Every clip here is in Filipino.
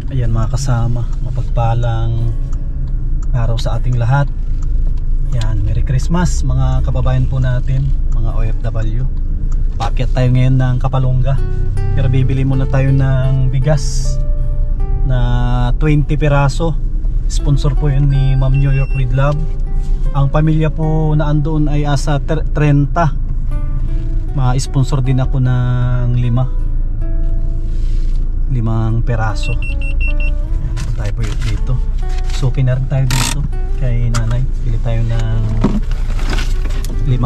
Ayan mga kasama, mapagpalang araw sa ating lahat. Yan, Merry Christmas mga kababayan po natin, mga OFW. Paakyat tayo ngayon ng Kapalonga. Pero bibili muna tayo ng bigas na 20 piraso. Sponsor po yun ni Ma'am New York with Love. Ang pamilya po na andoon ay asa 30. Ma-sponsor din ako ng 5 peraso. Tayo po yun dito. Suki na rin tayo dito kay nanay. Bili tayo ng 5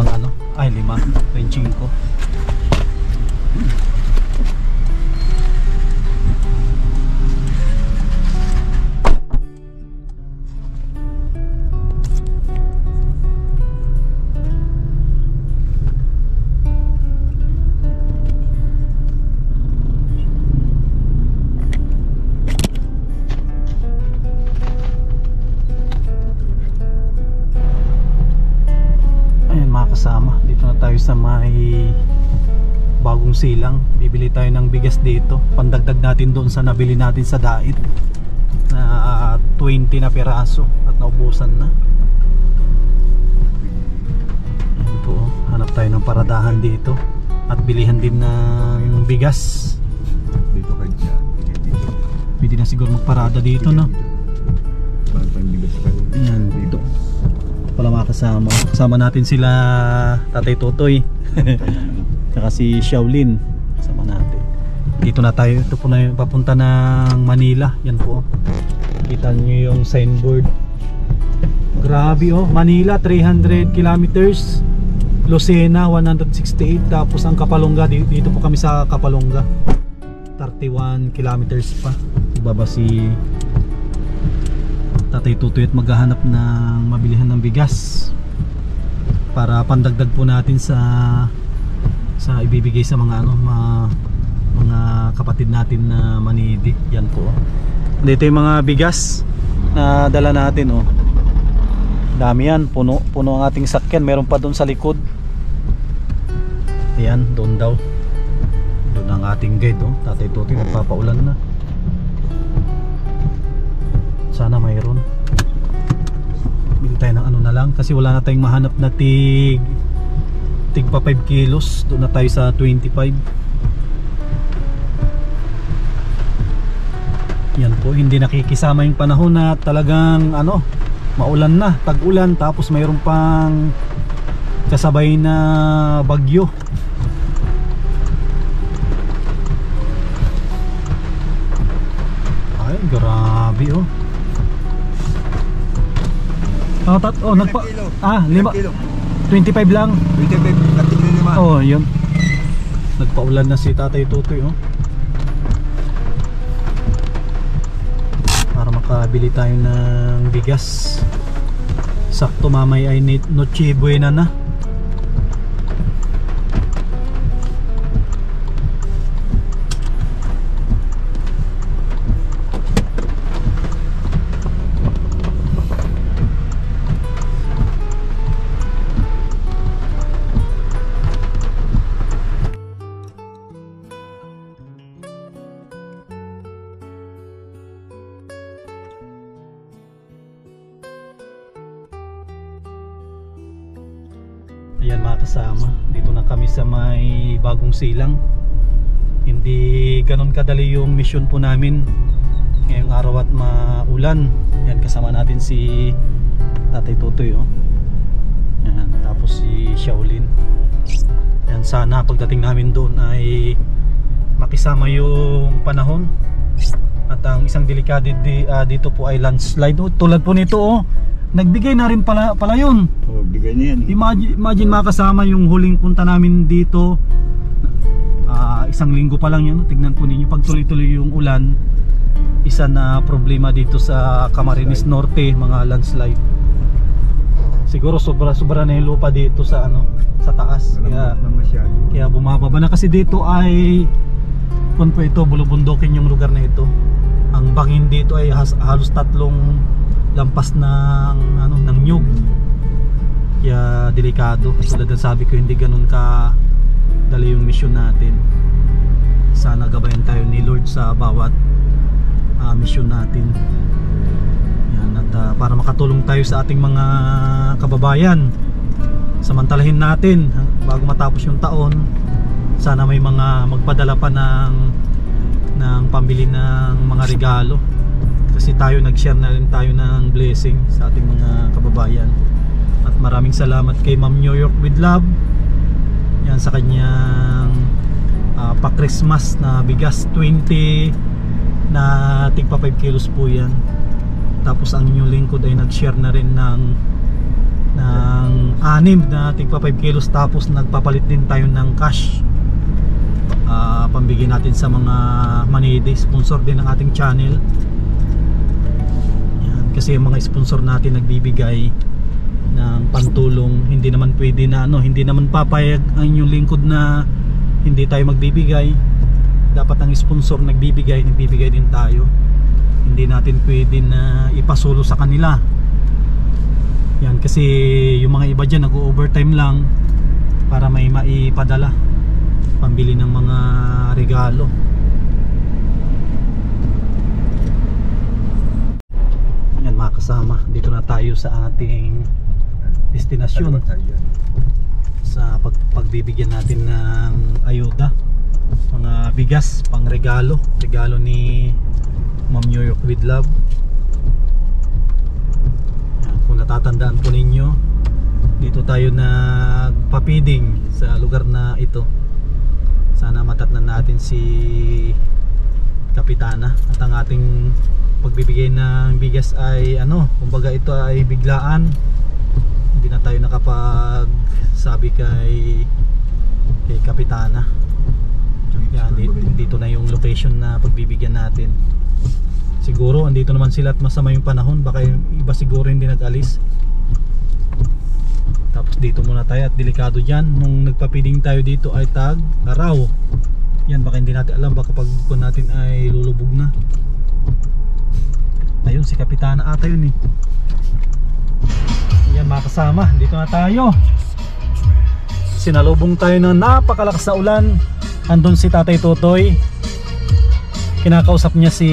kasama. Dito na tayo sa may bagong silang. Bibili tayo ng bigas dito, pandagdag natin doon sa nabili natin sa dait na 20 na piraso at naubusan na. Ayan po, hanap tayo ng paradahan dito at bilihan din ng bigas dito kayo dyan. pwede na siguro magparada dito, no? Ayan, dito pala mga kasama. Kasama natin sila Tatay Totoy saka si Shaolin. Kasama natin. Dito na tayo. Ito po na yung papunta ng Manila. Yan po. Kita nyo yung signboard. Grabe oh. Manila 300 kilometers. Lucena 168. Tapos ang Kapalonga, dito po kami sa Kapalonga, 31 kilometers pa. Ibaba si Tatay Tutoy at maghahanap ng mabilihan ng bigas para pandagdag po natin sa ibibigay sa mga mga kapatid natin na manidi. Yan po. Dito yung mga bigas na dala natin oh. Dami yan, puno ang ating sakyan. Meron pa doon sa likod. Ayan, doon daw. Doon ang ating guide oh. Tatay Tutoy nagpapaulan na. Sana mayroon. Bili tayo ng ano na lang kasi wala na tayong mahanap na tig pa 5 kilos. Doon na tayo sa 25. Yan po, hindi nakikisama yung panahon na talagang maulan na, tag-ulan, tapos mayroon pang kasabay na bagyo. Ay, grabe oh. Nagpa 25 lang. 25 kating 5. Oh, yun. Nagpaulan na si Tatay Tutoy oh. Para makabili tayo ng bigas. Sakto mamay ay Noche Buena na. Ayan mga kasama, dito na kami sa may bagong silang. Hindi ganun kadali yung mission po namin ngayong araw at maulan. Ayan, kasama natin si Tatay Tutoy oh. Ayan, tapos si Shaolin. Ayan, sana pagdating namin doon ay makisama yung panahon. At ang isang delikado dito po ay landslide oh. Tulad po nito oh. Nagbigay na rin pala yun. Oh, bigay niya yan. Imagine mga kasama yung huling punta namin dito. 1 linggo pa lang yan. Tignan po ninyo pag tuloy-tuloy yung ulan. Isa na problema dito sa Camarines Norte, mga landslide. Siguro sobra na yung lupa dito sa sa taas. Kaya bumababa na kasi dito ay kung po ito bulubundukin yung lugar na ito. Ang bangin dito ay halos 3 lampas ng nyug. Kaya delikado. Tulad ng sabi ko, hindi ganun ka dali yung mission natin. Sana gabayan tayo ni Lord sa bawat mission natin. Yan, at para makatulong tayo sa ating mga kababayan, samantalahin natin bago matapos yung taon. Sana may mga magpadala pa ng pambili ng mga regalo, kasi tayo nag-share na rin tayo ng blessing sa ating mga kababayan. At maraming salamat kay Ma'am New York with Love, yan, sa kanyang pa-Christmas na bigas 20 na tigpa 5 kilos po yan. Tapos ang inyong lingkod ay nag-share na rin ng 6 na tigpa 5 kilos. Tapos nagpapalit din tayo ng cash, pambigyan natin sa mga manidi, sponsor din ng ating channel. Yan, kasi yung mga sponsor natin nagbibigay ng pantulong. Hindi naman pwede na hindi naman papayag ang inyong lingkod na hindi tayo magbibigay. Dapat ang sponsor nagbibigay din tayo. Hindi natin pwede na ipasulo sa kanila. Yan, kasi yung mga iba dyan nag-overtime lang para may maipadala, pambili ng mga regalo. Yan mga kasama, dito na tayo sa ating destinasyon, sa pagbibigyan natin ng ayuda, mga bigas pang regalo ni Ma'am New York with Love. Yan, kung natatandaan po ninyo, dito tayo nagpapiding sa lugar na ito. Sana matatnan natin si Kapitana. At ang ating pagbibigay ng bigas ay kumbaga ito ay biglaan. Hindi na tayo nakapagsabi kay Kapitana. Yan, dito na yung location na pagbibigyan natin. Siguro andito naman sila at masama yung panahon, baka yung iba siguro hindi nag-alis. Tapos dito muna tayo at delikado dyan. Nung nagpapiding tayo dito ay tag-araw. Yan, baka hindi natin alam, baka pag natin ay lulubog na. Ayun, si Kapitana ata yun eh. Yan mga kasama, dito na tayo. Sinalubong tayo ng napakalakas na ulan. Andun si Tatay Totoy, kinakausap niya si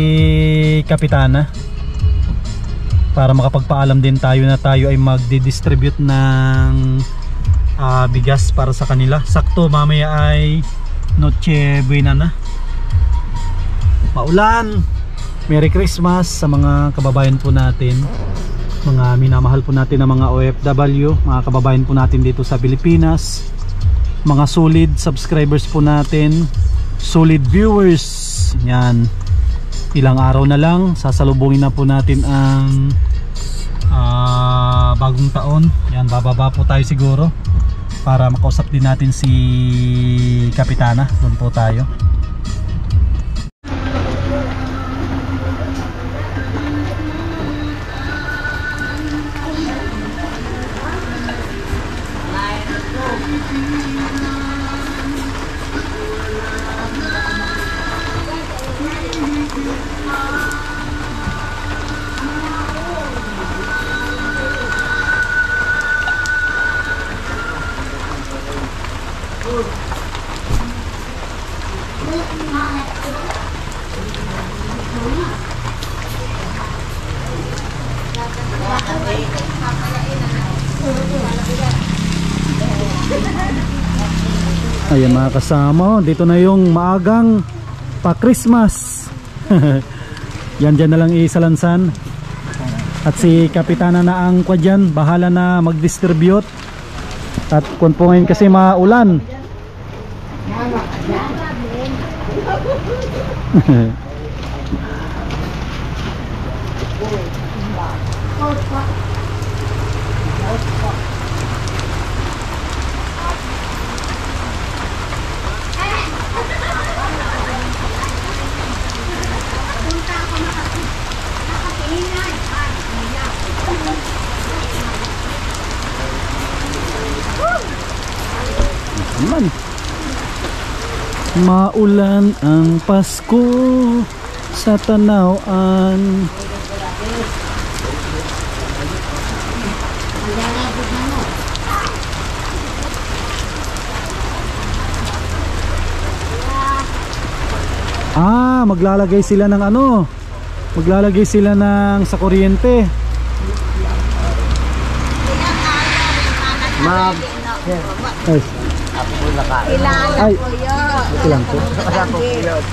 Kapitana para makapagpaalam din tayo na tayo ay magdi-distribute ng bigas para sa kanila. Sakto mamaya ay Noche Buena na, maulan. Merry Christmas sa mga kababayan po natin, mga minamahal po natin na mga OFW, mga kababayan po natin dito sa Pilipinas, mga solid subscribers po natin, solid viewers. Yan, ilang araw na lang sasalubungin na po natin ang bagong taon. Yan, bababa po tayo siguro para makausap din natin si Kapitana. Doon po tayo. Ayan mga kasama, dito na yung maagang pa-Christmas. Yan, dyan na lang isalansan. At si Kapitana na ang dyan, bahala na mag-distribute. At kung po ngayon kasi maulan. Maulan ang Pasko sa Tanawan. Maglalagay sila ng Maglalagay sila ng sa kuryente. Ma'am. Ay, Ako po nakain. Kilala Ay. ko yun. ito lang po. Kasama po yun.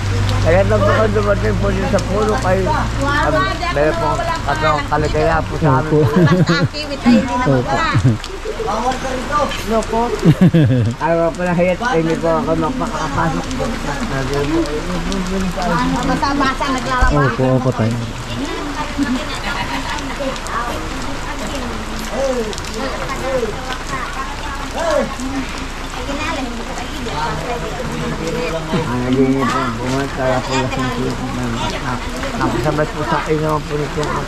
Kaya lang po kayo dumating po yun sa puno kayo. Dahil po kaligaya po sa amin. Opo. Mas activity tayo hindi na Opo. No po. Ayaw po na hiyat. Hindi po ako makakapasok. Basta-basta naglalaba. Opo, opo tayo. Ang naging po, bumatala po lang sa mga nakasabay po sa inyo po nito ang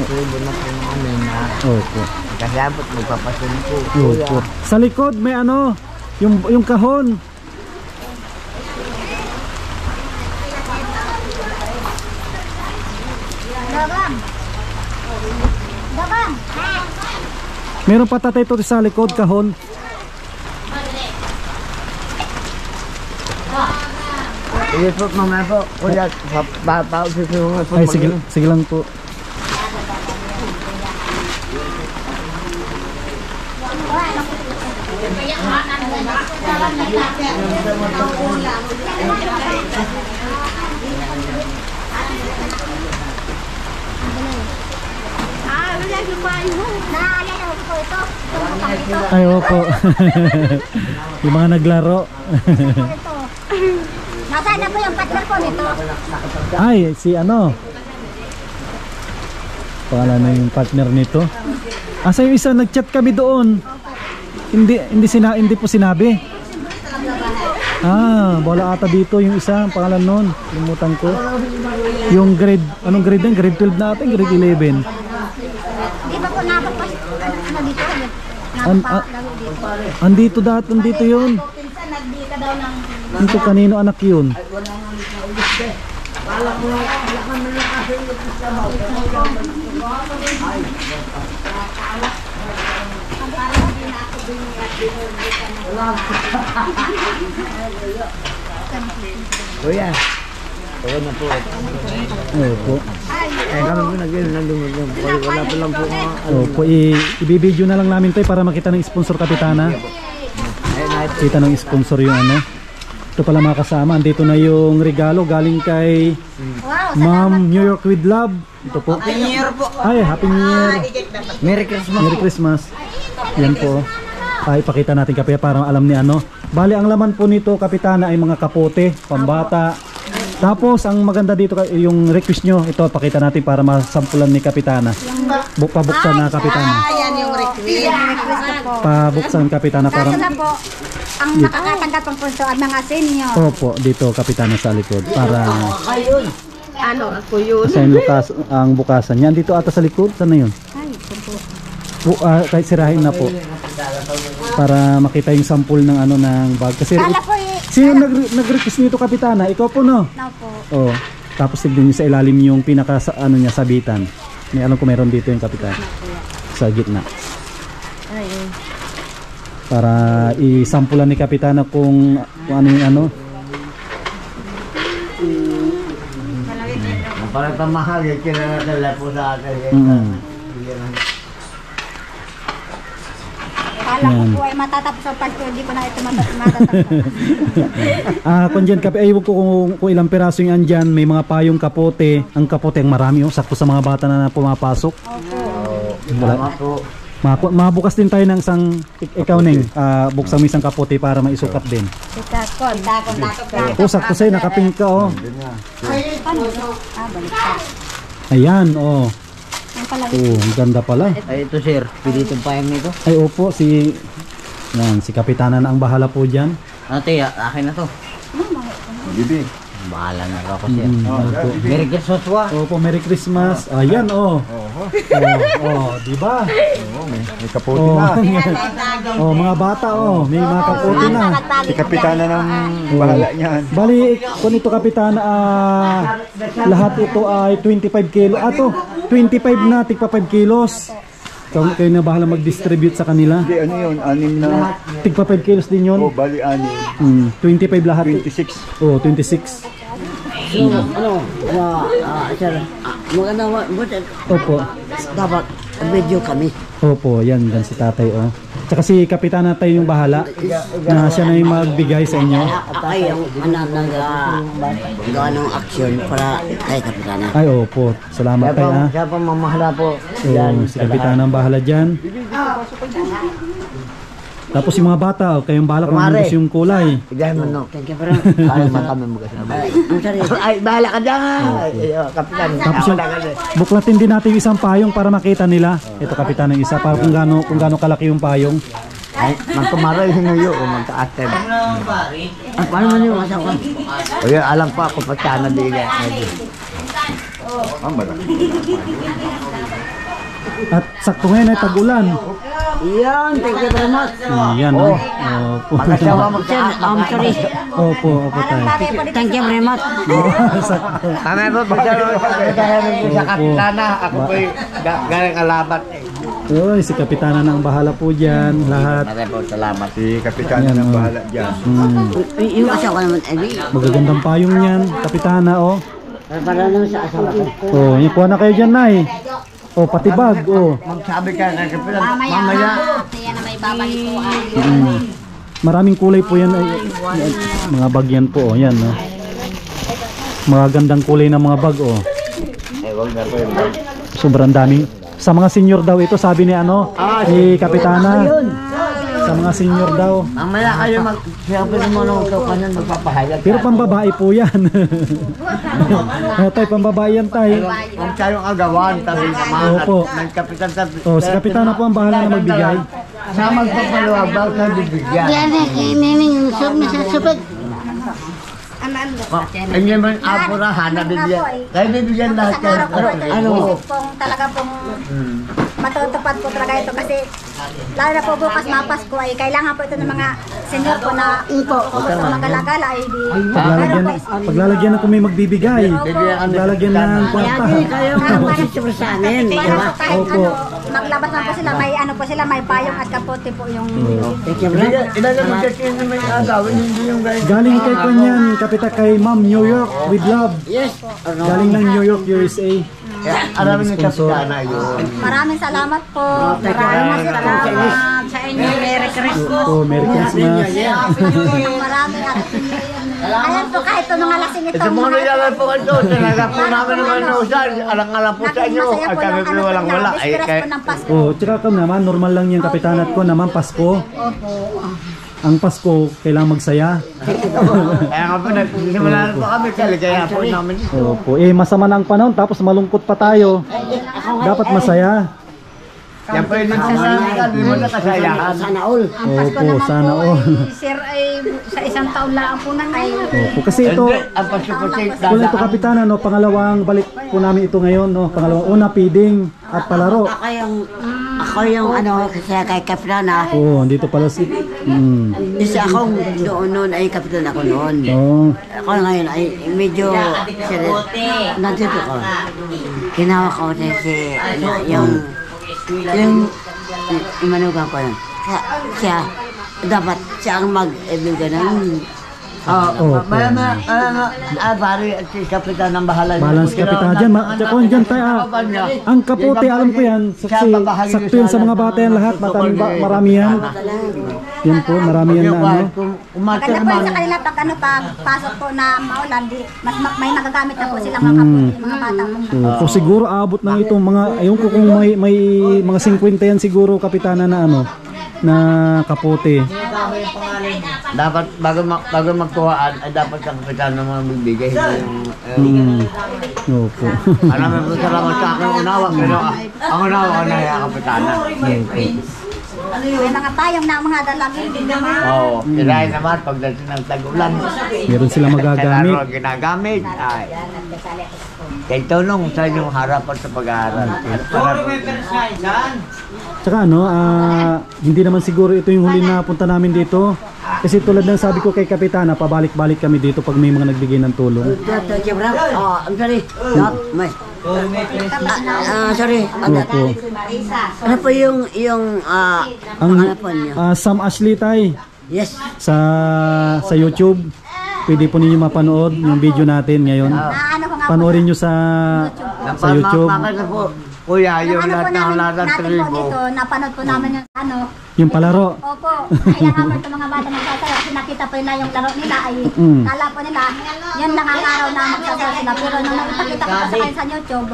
tubo na po namin na Opo. kasi abot magpapasun po. Opo. Sa likod may ano, yung kahon. Dabang. Dabang. Meron pa tatay ito sa likod kahon. Sige po, mamaya po. Kuya, pausin ko yung po. Ay, sige lang po. Naalala ko ito. Ay, opo. Yung mga naglaro. Ito. Nasaan na po yung partner ko nito? Ay, si ano? Pangalan na yung partner nito. Asa yung isa, nag-chat kami doon. Hindi po sinabi. Wala ata dito yung isa, ang pangalan nun. Limutan ko. Yung grade, anong grade din? Grade 12 natin, grade 11. Di ba po napapas? Ano dito? Andito dati, andito yun. Pinsan, nagbita daw ng... Dito kanino anak yun? Kuya, tuwa na po. Opo. Kami po nag-inom ng lumulong. Wala pa lang po mga Opo, i-video na lang namin to para makita ng sponsor Kapitana. Kita ng sponsor yung ano. Ito pala mga kasama, andito na yung regalo galing kay Wow, Ma'am New York with Love. Ito po. Happy New Year po. Ay, Happy New Year. Merry Christmas. Merry Christmas. Yan po. Ay, ipakita natin kape para alam ni ano. Bali, ang laman po nito, Kapitana, ay mga kapote, pambata. Tapos, ang maganda dito, yung request nyo, ito, pakita natin para masampulan ni Kapitana. Pabuksan na, Kapitana. yan yung request ko po. Pabuksan, Kapitana, para... Kaso na po, ang nakakatanggap ng punto ang mga senior. Opo, dito, Kapitana, sa likod. Para Ayun. Ano, ako yun? sa ang bukasan. Yan, dito ata sa likod. Saan na yun? Ay, punto. Kahit sirahin na po. Para makita yung sample ng ano ng bag. Kasi Kala ko eh. sino nag-request nito, Kapitana? Ikaw po, no? No po. Oh. Tapos tignan niyo sa ilalim yung pinaka ano niya, sabitan. May alam ko meron dito yung Kapitana. Sa gitna. Ay, Para isampulan ni Kapitana kung ano yung ano. Parang pamahal, kinala po sa akin. Kala ko po ay matatapos ang part ko, hindi ko na ito matatapos. Kung dyan, aywan ko kung ilang piraso yung andyan. May mga payong kapote. Ang kapote ang marami, sakto sa mga bata na pumapasok. Salamat po. Mabukas din tayo ng isang ikaw Neng, buksan mo isang kapote para maisukat din. Dakon. Oh, sakto sa'yo, nakapink ka, oh. Ano? Baliktad. Ayan, oh. Ang pala. Oh, ang ganda pala. Ay, ito sir, pili itong payang nito. Ay, opo, si Kapitana na ang bahala po dyan. Ano tiya, akin na to. Bibi. Bahala na ako sir. Opo. Merry Christmas po. Opo, Merry Christmas. Ayan, oh. Di ba? May kapote na. Oh, mga bata, oh. May mga kapote na. Si Kapitana ng bahala niyan. Bali, kung ito, Kapitana, lahat ito ay 25 kilo. To, 25 na, tigpa 5 kilos. Kayo na bahala mag-distribute sa kanila. Hindi, ano yun? 6 na. Tigpa 5 kilos din yun. Bali 6. 25 lahat. 26. Oh, 26. Ano? Sir, Maganda, buti. Opo. Dapat video kami. Opo, yan si tatay oh. Tsaka si Kapitana tayo yung bahala na siya na yung magbigay sa inyo. Ay, yung gawa ng aksyon para kay Kapitana. Ay opo, salamat tayo ha. Siya po mamahala po. So, si Kapitana ang bahala dyan. Tapos yung mga bata, kayong bahala kung ano gusto yung kulay. Igahin mo no. Thank you very much. Kaya man kami magkasama. Ay, bahala ka dyan. Kapitan. Tapos yung buklatin din natin yung isang payong para makita nila. Ito Kapitan ng isa para kung gaano kalaki yung payong. Ay, magkumaray hinuyo o magka-atem. Ay, paano man yung masa ko? O yun, alam po ako pa siya na dila. At sakto ngayon ay tag-ulan. Yan, thank you very much. Yan oh. Opo. Pagkasyawa sorry. Opo tayo. Thank you very much. Sakto. Kami po, pagkasyawa sa Kapitana. Ako po'y galing alabat. Uy, si Kapitana na ang bahala po dyan. Lahat. Maraming po, salamat. Si Kapitana ng bahala dyan. Yung asawa naman, Magagandang payong yan, Kapitana oh. para naman sa asawa ko. Oh, yung kuha na kayo dyan, Nay. Oh, pati bag, oh. Magsabi ka kay Kapitan, Mamaya. mamaya. Kaya na may babalikuan. Maraming kulay po yan. Ay, mga bag yan po, oh. Yan, oh. Mga gandang kulay ng mga bag, oh. Wag na po yun. Sobrang daming. Sa mga senior daw ito, sabi ni ano, ni Kapitana. Sa mga senior daw. Mamaya kayo mag-sabi mo nung kapanan magpapahayag. Pero pambabae po yan. Tay, pambabae yan, Tay. Kung tayong agawan, tabi naman. Opo. Ng Kapitan tabi. Oh, si Kapitana po ang bahala na magbigay. Sa magpapaluwag na bibigyan. Hindi man apurahan na bibigyan. Kaya bibigyan lahat kayo. Ano? Talaga pong matutupad po talaga ito kasi lalo na po bukas mapasko ay kailangan po ito ng mga senior po na magalagala ay di Paglalagyan na kung may magbibigay. Paglalagyan na ng kwarta. Kayo mag-isip sa amin. kahit ano maglabas man po sila may ano po sila may payong at kapote po yung Ilan naman kasi naman yung agawin, hindi yung guys. Galing kay Kanyan, Kapita kay Ma'am New York with love. Yes. Galing ng New York, USA. Alam ni Kapitana yun. maraming salamat po. Maraming salamat sa inyo. Merry Christmas. Oh, Merry Christmas. Maraming at ayan po kahit ito mga lasing ito. Ito mo nangyari po ito. Talaga po namin naman nausan. Alang-alang po sa inyo. At kami po walang wala. Oh, tsaka ka naman, normal lang yung Kapitanat ko naman, Pasko. Ang Pasko, kailangan magsaya. Kaya nga po, nagsimula na po kami. Kaligaya po namin. Opo, masama na ang panahon, tapos malungkot pa tayo. Dapat masaya. Yan po yung nagsasabihan. Hindi mo na kasayahan. Sana all. Opo, sana all. Sir ay sa isang taon lang po na kayo. Opo, kasi ito, Ang pagsuputik. kung ito Kapitana, no, pangalawang balik po namin ito ngayon, no, pangalawang una, feeding at palaro. Ako yung ano, kasi kay Kapitana. Oo, dito pala si... Kasi ako noon ay Kapitan ako noon. Oh, Ako ngayon ay medyo nandito ko. Ginawa ko si yung manugang ko yun. Siya, dapat siya ang mag-ibigay ng pare at si Kapitan ng bahala. balance Kapitan dyan. Tsaka dyan tayo. Ang kapote, alam ko yan. Sakto yan sa mga bata yan lahat. Marami yan. Yan po, marami yan na ano. Maganda po yun sa kanila pag ano pasok po na maulan, may magagamit na po sila mga kaputi, mga bata po. So, siguro abot ng itong mga, ayun ko kung may mga 50 yan siguro Kapitana na ano, na kapote. Dapat bago magtuwaan ay dapat sa Kapitan ng mga bibigay. Opo. Maraming po salamat sa aking unawa. Pero ang unawa ko na yung Kapitana. May mga tayong na mga dalangin din naman. Oo. Kailangan naman pagdating ng tag-ulan. Meron silang magagamit. Kailangan ginagamit. Ay. Kaya tulong sa inyong harapan sa pag-aaral. Tsaka ano, hindi naman siguro ito yung huli na punta namin dito. Kasi tulad ng sabi ko kay Kapitana, pabalik-balik kami dito pag may mga nagbigay ng tulong. I'm sorry. Sorry. Opo. Ano po yung hanapan niyo? Sam Ashley tay Yes. sa YouTube. Pwede po ninyo mapanood yung video natin ngayon. Ano ko nga nga po panoorin nyo sa YouTube. Bakit po, kuya, yung lahat ng lahat natin po tribo. dito, napanood po namin yung ano. Yung palaro. Opo, kaya nga po itong mga bata magsasayaw, kasi nakita po nila yung laro nila ay kala po nila, yan lang ang araw na magsasayaw sila. Pero nung nakita ko po sa kayo sa YouTube,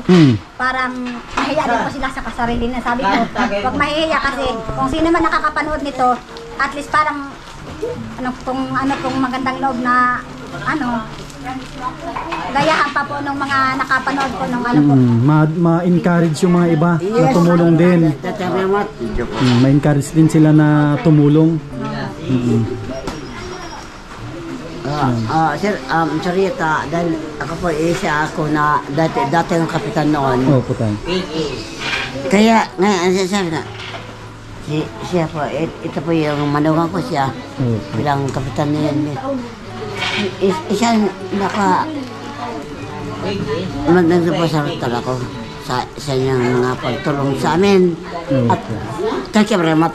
parang mahiya din po sila sa kasarili na. Sabi ko, huwag mahihiya kasi kung sino man nakakapanood nito, at least parang ano pong magandang loob na ano, gayahan pa po ng mga nakapanood po ng ano po. Ma-encourage yung mga iba na tumulong din. Ma-encourage din sila na tumulong. Sir, Sarita, dahil ako po isa ako na dati ng kapitan noon. Opo tayo. Kaya ngayon sabi na siya po, ito po yung manugang ko siya bilang kapitan niya. Isa nagpapasalamat ako sa inyong mga pagtulong sa amin at kakibaramat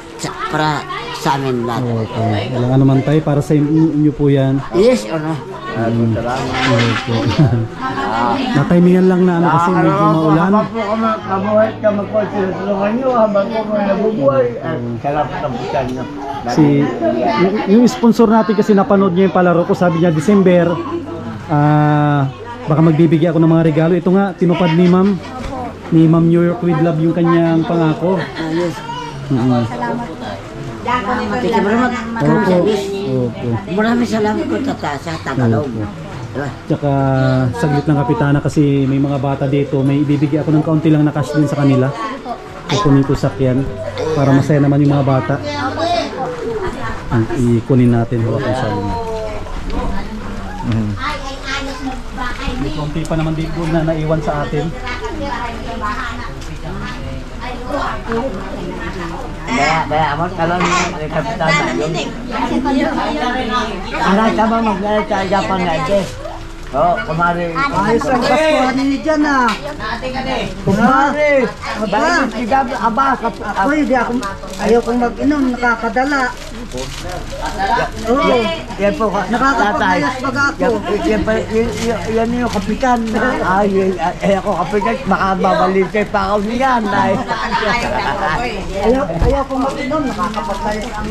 para sa amin lahat. Okay. Walang ano man tayo, para sa inyo po yan. Yes or no? Natimingan lang na ano kasi medyo maulan. Mabuhay ka magpagsilungan nyo habang ko mga nabubuhay. Kalap-tapusan nyo. Yung sponsor natin kasi napanood niya yung palaro ko, sabi niya December, baka magbibigay ako ng mga regalo. Ito nga, tinupad ni Ma'am New York with Love yung kanyang pangako. Yes. Salamat po. Kakibaramat. Opo. Maraming salamat ko sa Tagalog. Tsaka saglit ng kapitana kasi may mga bata dito, may ibibigay ako ng kaunti lang na cash din sa kanila. Kukunin ko sakyan para masaya naman yung mga bata. Ikunin natin, hawakan sa luna. May kaunti pa naman dito na naiwan sa atin. Kaya amot kalon ni kapitan na yun. Anak ka ba maglalit sa Japan na ito? Oo, kumari. Ayos ang kaskuhan ninyo dyan ah. Kumari! Bakit sigab, aba, Ako hindi ako, ayaw kong mag-inom, nakakadala. Oo, yan po, nakakapagayos pag ako. Yan yung kapitan. Ay, ako kapitan, baka babalisay pa ako niyan. Ayaw kong mag-inom, nakakapagayos ang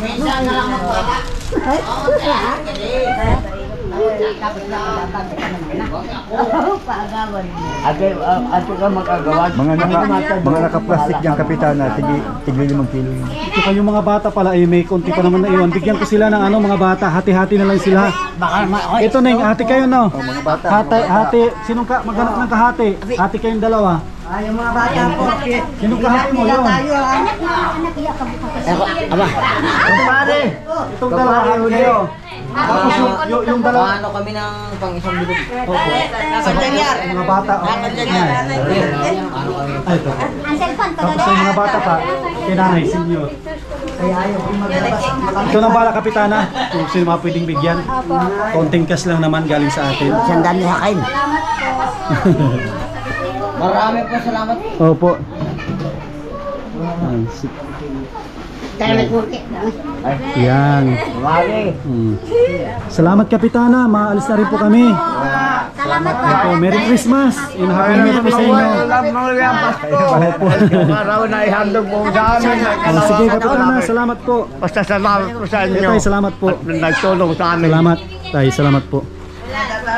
Ate ka magagawa. Mga naka-plastic dyan, kapitana, tigli 5 kilo yun. Ito yung mga bata pala ay may konti pa naman na iwan. Bigyan ko sila ng ano, mga bata, hati-hati na lang sila. Ito na yung hati kayo, no? Mga bata. Hati, sinong maghanap ng kahati? Hati kayong dalawa. yung mga bata po. Sinong kahati mo yun? Tayo ah. Anak, iyak ka bukas. Aba, Kumari! Itong dalawa kayo. Tapos yung dalawa. Ano kami ng pang isang bigot. Mga bata. Ay, ito. Ang cellphone ko Tapos yung mga bata pa, kinanay, senior. Ito na bala, kapitana. Kung sino mga pwedeng bigyan. Konting cash lang naman galing sa atin. sandali sa kain. Marami po salamat. Opo. Yan. Kumari! Salamat, kapitana. Maalis na rin po kami. Salamat po. Opo, Merry Christmas. And Happy New Year po sa inyo. Opo. Araw na ihandog mo sa amin. Sige, kapitana. Salamat po. Basta salamat po sa inyo. Tay, salamat po. At nagtulong sa amin. Salamat. Tay, salamat po.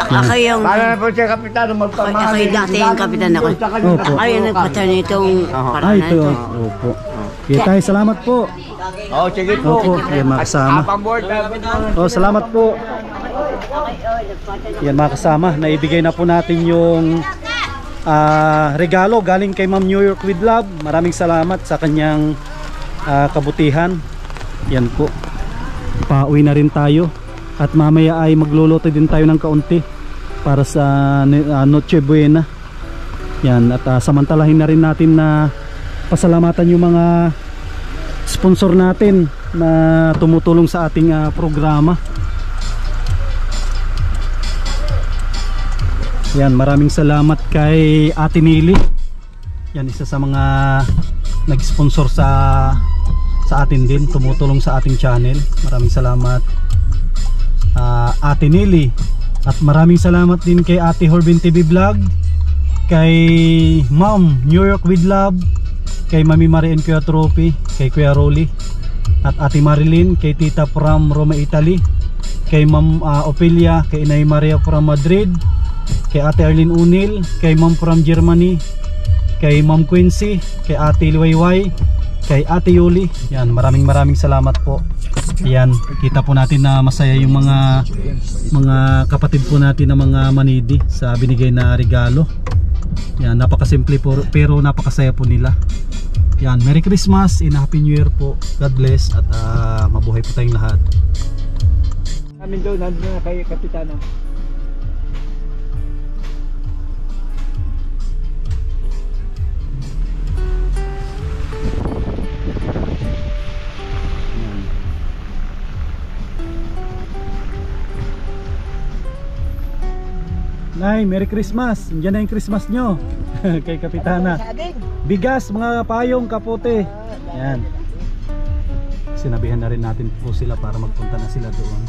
Ako yung, Para na po siya kapitan magpamahal. ako yung dati yung kapitan ako. Opo. Ako yung nagpatan nitong parang Ay, na ito. ito. Opo. Okay, tay, salamat po. Oo, sige po. Opo, yan mga kasama. Apang board. Oh, salamat po. Yan mga kasama, naibigay na po natin yung regalo galing kay Ma'am New York with Love. Maraming salamat sa kanyang kabutihan. Yan po. Pauwi na rin tayo. At mamaya ay magluluto din tayo ng kaunti para sa Noche Buena. Yan, at samantalahin na rin natin na pasalamatan yung mga sponsor natin na tumutulong sa ating programa. Yan, maraming salamat kay Ate Nili. Yan, isa sa mga nag-sponsor sa atin din, tumutulong sa ating channel. Maraming salamat Ate Nili. At maraming salamat din kay Ate Horbin TV Vlog, kay Ma'am New York with Love, kay Mami Marie and Kuya Trophy, kay Kuya Rolly, at Ate Marilyn, kay Tita from Roma, Italy, kay Ma'am Ophelia, kay Inay Maria from Madrid, kay Ate Arlene Unil, kay Ma'am from Germany, kay Ma'am Quincy, kay Ate Liwayway, kay Ate Yuli. Yan, maraming salamat po. Yan, kita po natin na masaya yung mga kapatid po natin na mga manidi sa binigay na regalo. Yan, napakasimple po pero napakasaya po nila. Yan, Merry Christmas and Happy New Year po. God bless at mabuhay po tayong lahat. Amin doon, nandun na kay Kapitana. Nay, Merry Christmas. Diyan na yung Christmas nyo. Kay Kapitana. Bigas, mga payong, kapote. Yan. Sinabihan na rin natin po sila para magpunta na sila doon.